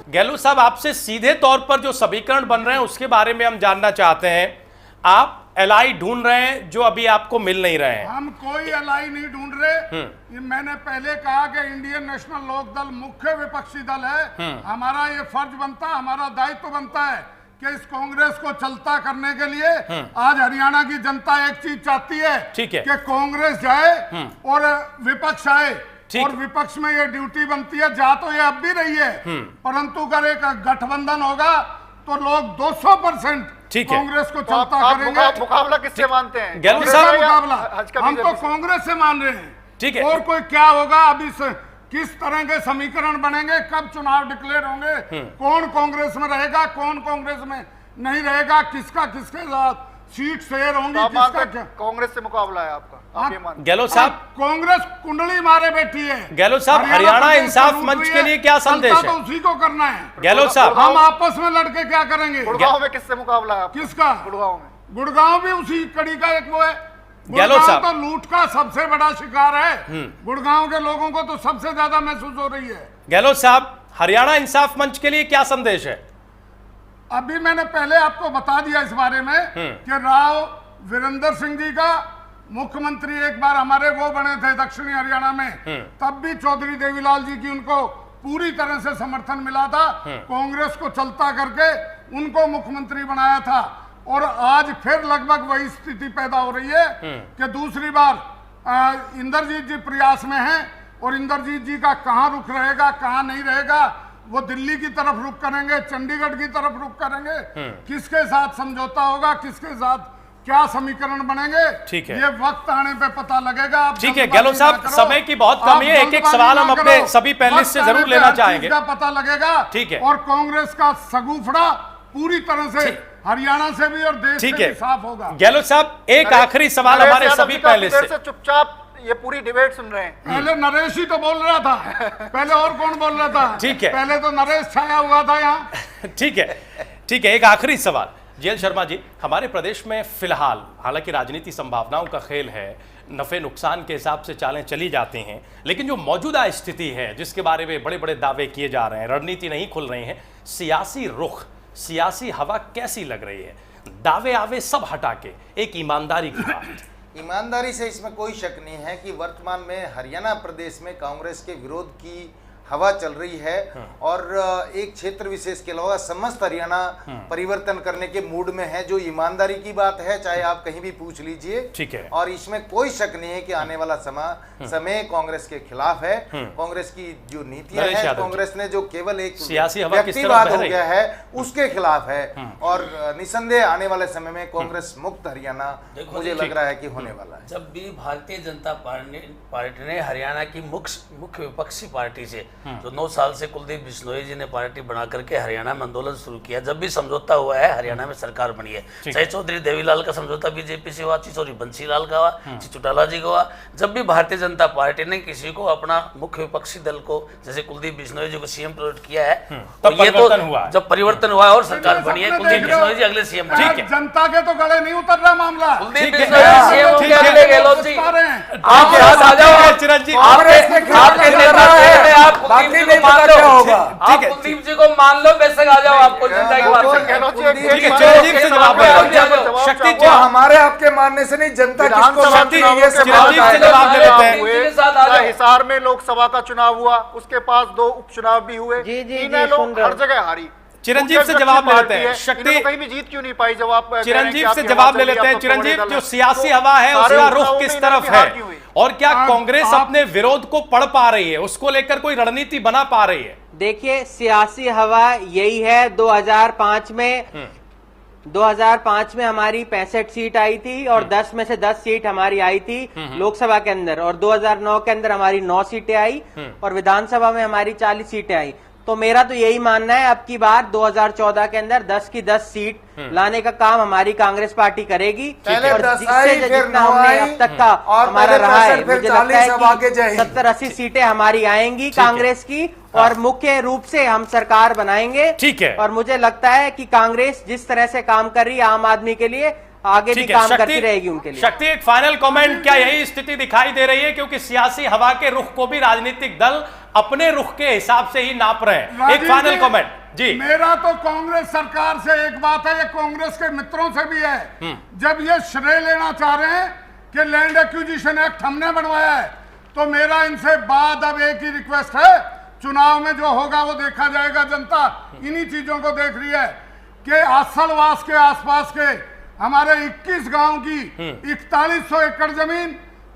गहलोत साहब, आपसे सीधे तौर पर जो समीकरण बन रहे हैं उसके बारे में हम जानना चाहते हैं। आप एलआई ढूंढ रहे हैं जो अभी आपको मिल नहीं रहे हैं। हम कोई एलआई नहीं ढूंढ रहे। ये मैंने पहले कहा कि इंडियन नेशनल लोक दल मुख्य विपक्षी दल है। हमारा ये फर्ज बनता है, हमारा दायित्व बनता है कि इस कांग्रेस को चलता करने के लिए आज हरियाणा की जनता एक चीज चाहती है, ठीक है, कि कांग्रेस जाए और विपक्ष आए, और विपक्ष में ये ड्यूटी बनती है। जा तो ये अब भी रही है, परंतु अगर एक गठबंधन होगा तो लोग 200% कांग्रेस को चलता करेंगे। मुकाबला किससे मानते हैं? गहलोत साहब, मुकाबला हम तो कांग्रेस से मान रहे हैं। ठीक है, और कोई क्या होगा अभी से, किस तरह के समीकरण बनेंगे, कब चुनाव डिक्लेयर होंगे, कौन कांग्रेस में रहेगा, कौन कांग्रेस में नहीं रहेगा, किसका किसके साथ सीट शेयर होंगी, किसका क्या। कांग्रेस से मुकाबला है आपका? गहलोत साहब, कांग्रेस कुंडली मारे बैठी है। गहलोत साहब, हरियाणा इंसाफ मंच के लिए क्या संदेश है? तो उसी को करना है। गहलोत साहब, हम आपस में लड़के क्या करेंगे? गुड़गांव में किससे मुकाबला है? किसका? गुड़गांव में। गुड़गांव भी उसी कड़ी का एक वो है। गहलोत साहब, तो लूट का सबसे बड़ा शिकार है। गुड़गांव के लोगों को तो सबसे ज्यादा महसूस हो रही है। गहलोत साहब, हरियाणा इंसाफ मंच के लिए क्या संदेश है? अभी मैंने पहले आपको बता दिया इस बारे में कि राव वीरेंद्र सिंह जी का मुख्यमंत्री एक बार हमारे वो बने थे दक्षिणी हरियाणा में, तब भी चौधरी देवीलाल जी की उनको पूरी तरह से समर्थन मिला था। कांग्रेस को चलता करके उनको मुख्यमंत्री बनाया था, और आज फिर लगभग वही स्थिति पैदा हो रही है कि दूसरी बार इंद्रजीत जी प्रयास में हैं, और इंद्रजीत जी का कहां रुख रहेगा, कहां नहीं रहेगा, वो दिल्ली की तरफ रुख करेंगे, चंडीगढ़ की तरफ रुख करेंगे, किसके साथ समझौता होगा, किसके साथ क्या समीकरण बनेंगे, ठीक है, ये वक्त आने पे पता लगेगा। ठीक है गहलोत साहब, समय की बहुत कमी है, एक एक सवाल हम अपने सभी पैनलिस्ट से जरूर लेना चाहेंगे। पता लगेगा, ठीक है, और कांग्रेस का सगुफड़ा पूरी तरह से हरियाणा से भी और देश से भी साफ होगा। गहलोत साहब, एक आखिरी सवाल हमारे सभी पैनलिस्ट से। चुपचाप ये पूरी डिबेट सुन रहे हैं। पहले नरेश ही तो बोल रहा था, पहले और कौन बोल रहा था? ठीक है, पहले तो नरेश छाया हुआ था यहाँ। ठीक है, ठीक है, एक आखिरी सवाल। जेएल शर्मा जी, हमारे प्रदेश में फिलहाल, हालांकि राजनीति संभावनाओं का खेल है, नफे नुकसान के हिसाब से चालें चली जाती हैं, लेकिन जो मौजूदा स्थिति है जिसके बारे में बड़े बड़े दावे किए जा रहे हैं, रणनीति नहीं खुल रही है, सियासी रुख, सियासी हवा कैसी लग रही है? दावे आवे सब हटा के एक ईमानदारी की बात। ईमानदारी से इसमें कोई शक नहीं है कि वर्तमान में हरियाणा प्रदेश में कांग्रेस के विरोध की हवा चल रही है, और एक क्षेत्र विशेष के अलावा समस्त हरियाणा परिवर्तन करने के मूड में है, जो ईमानदारी की बात है, चाहे आप कहीं भी पूछ लीजिए। ठीक है, और इसमें कोई शक नहीं है कि आने वाला समय कांग्रेस के खिलाफ है। कांग्रेस की जो नीतियां हैं, कांग्रेस ने जो केवल एक सियासी व्यक्तिवाद हो गया है उसके खिलाफ है, और निसंदेह आने वाले समय में कांग्रेस मुक्त हरियाणा मुझे लग रहा है कि होने वाला है। जब भी भारतीय जनता पार्टी ने हरियाणा की मुख्य विपक्षी पार्टी से जो 9 साल से कुलदीप बिश्नोई जी ने पार्टी बना करके हरियाणा में आंदोलन शुरू किया, जब भी समझौता हुआ है, हरियाणा में सरकार बनी है, चाहे चौधरी देवीलाल का समझौता बीजेपी से हुआ, चौधरी बंसीलाल का हुआ, चौटाला जी का हुआ, जब भी भारतीय जनता पार्टी ने किसी को अपना मुख्य विपक्षी दल को, जैसे कुलदीप बिश्नोई जी को सीएम प्रोजेक्ट किया है, तो ये तो जब परिवर्तन हुआ और सरकार बनी है, कुलदीप बिश्नोई जी अगले सीएम। ठीक है, जनता के तो गले नहीं उतर रहा मामला। कुलदीप बिश्नोई जी सीएम होंगे अगले गहलोत जी। आप आ जाओ चिरंजीव, आपके नेता है, आप कुलदीप जी को मान लो, आप कुलदीप जी को मान लो, बेशक आ जाओ, आपको जनता की बात चिरंजीव से जवाब दे। शक्ति जी, हमारे आपके मानने से नहीं, जनता किसको चिरंजीव से जवाब दे देते हैं। हिसार में लोकसभा का चुनाव हुआ, उसके पास 2 उपचुनाव भी हुए, तीनों लोग हर जगह हारी। चिरंजीव से जवाब ले लेते हैं। शक्ति, कहीं भी जीत क्यों नहीं पाई? जब आप चिरंजीव से जवाब ले लेते हैं। चिरंजीव, जो सियासी हवा है उसका रुख किस तरफ है, और क्या कांग्रेस अपने विरोध को पढ़ पा रही है, उसको लेकर कोई रणनीति बना पा रही है? देखिए, सियासी हवा यही है। 2005 में हमारी 65 सीट आई थी, और 10 में से 10 सीट हमारी आई थी लोकसभा के अंदर, और 2009 के अंदर हमारी 9 सीटें आई, और विधानसभा में हमारी 40 सीटें आई। तो मेरा तो यही मानना है, अब की बार 2014 के अंदर 10 की 10 सीट लाने का काम हमारी कांग्रेस पार्टी करेगी, और जितना हमने अब तक का हमारा रहा है, मुझे लगता है कि 70-80 सीटें हमारी आएंगी कांग्रेस की, और मुख्य रूप से हम सरकार बनाएंगे। ठीक है, और मुझे लगता है कि कांग्रेस जिस तरह से काम कर रही है आम आदमी के लिए, आगे भी ठीक है, काम शक्ति- करती रहेगी उनके लिए। शक्ति, एक फाइनल कमेंट, क्या यही स्थिति दिखाई दे रही है क्योंकि सियासी हवा के रुख को भी राजनीतिक दल अपने रुख के हिसाब से ही नाप रहे हैं? एक राजीव फाइनल जी, कमेंट जी। मेरा तो कांग्रेस सरकार से एक बात है, ये कांग्रेस के मित्रों से भी है। जब ये श्रेय लेना चाह रहे हैं कि लैंड एक्विजिशन एक्ट हमने बनवाया है, तो मेरा इनसे बाद अब एक ही रिक्वेस्ट है, चुनाव में जो होगा वो देखा जाएगा, जनता इन्हीं चीजों को देख रही है कि आसलवास के आसपास के हमारे 21 गांव की 4100 एकड़ जमीन,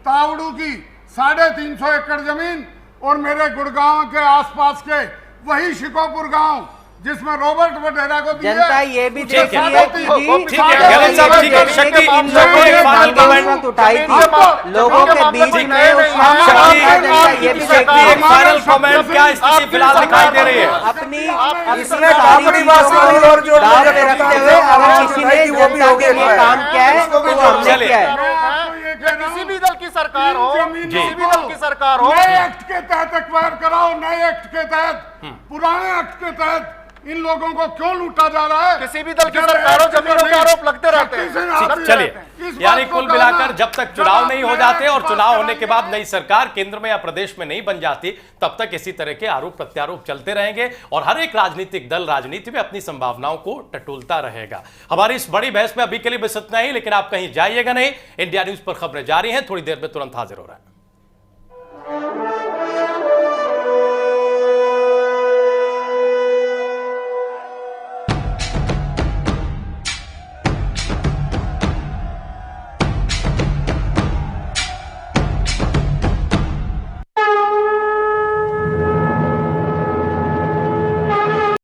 तावड़ू की 350 एकड़ जमीन, और मेरे गुड़गांव के आसपास के वही शिकोपुर गांव जिसमें रॉबर्ट वडेरा को दिया, जनता ये भी ठीक है, देख रही है कि जी, ठीक है, गलत साहब, ठीक है, शक्ति, इन शक्ति, लोगों एक ने फाइनल कांग्रेस कमेंट। उठाई थी, लोगों के बीच में उस शक्ति, ये भी शक्ति, एक फाइनल कमेंट, क्या स्थिति फिलहाल दिखाई दे रही है? अपनी इसमें कापड़ी वासनी और जो दाव पे रखते हुए अगर किसी ने जनता के लिए काम किया है तो वो हमने चलिए। किया है। मैं आपको ये कह रहा हूं, किसी भी दल की सरकार हो, जमीन किसी भी दल की सरकार हो, नए एक्ट के तहत एक्वायर कराओ, नए एक्ट के तहत, पुराने एक्ट के तहत इन लोगों को क्यों लूटा जा रहा है? किसी भी दल की सरकार हो, जमीनों के आरोप लगते रहते हैं। चलिए, यानी कुल मिलाकर जब तक चुनाव नहीं हो जाते और चुनाव होने के बाद नई सरकार केंद्र में या प्रदेश में नहीं बन जाती, तब तक इसी तरह के आरोप प्रत्यारोप चलते रहेंगे और हर एक राजनीतिक दल राजनीति में अपनी संभावनाओं को टटोलता रहेगा। हमारी इस बड़ी बहस में अभी के लिए बस इतना ही, लेकिन आप कहीं जाइएगा नहीं। इंडिया न्यूज पर खबरें जारी हैं, थोड़ी देर में तुरंत हाजिर हो रहा है।